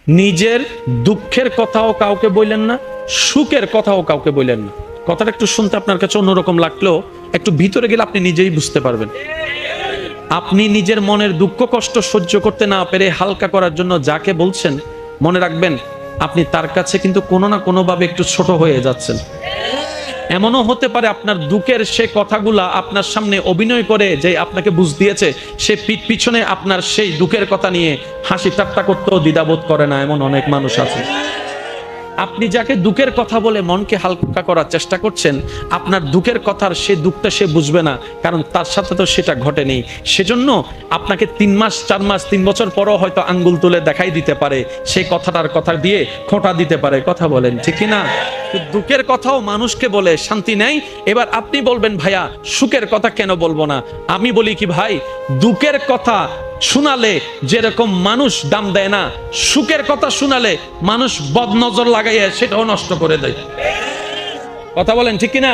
নিজের দুঃখের কথাও কাউকে বললেন না, সুখের কথাও কাউকে বললেন না। কথাটা একটু শুনতে আপনার কাছে অন্যরকম লাগলেও একটু ভিতরে গেলে আপনি নিজেই বুঝতে পারবেন। আপনি নিজের মনের দুঃখ কষ্ট সহ্য করতে না পেরে হালকা করার জন্য যাকে বলছেন, মনে রাখবেন আপনি তার কাছে কিন্তু কোনো না কোনো ভাবে একটু ছোট হয়ে যাচ্ছেন। এমনও হতে পারে আপনার দুঃখের সে কথাগুলা আপনার সামনে অভিনয় করে যে আপনাকে বুঝ দিয়েছে, সে পিছনে আপনার সেই দুঃখের কথা নিয়ে হাসি ঠাট্টা করতেও দ্বিধাবোধ করে না, এমন অনেক মানুষ আছে। আপনি যাকে দুঃখের কথা বলে মনকে হালকা করার চেষ্টা করছেন, আপনার দুঃখের কথার সে দুঃখটা সে বুঝবে না, কারণ তার সাথে তো সেটা ঘটেনি। সেজন্য আপনাকে 3 মাস 4 মাস 3 বছর পরও হয়তো আঙ্গুল তুলে দেখাই দিতে পারে, সেই কথাটার কথা দিয়ে খোঁটা দিতে পারে। কথা বলেন ঠিক কি না? দুঃখের কথাও মানুষকে বলে শান্তি নেই। এবার আপনি বলবেন ভাইয়া সুখের কথা কেন বলবো না? আমি বলি কি ভাই, দুঃখের কথা শোনালে যেরকম মানুষ দাম দেয় না, সুখের কথা শোনালে মানুষ বদনজর লাগাইয়া সেটাও নষ্ট করে দেয়। কথা বলেন ঠিক কিনা?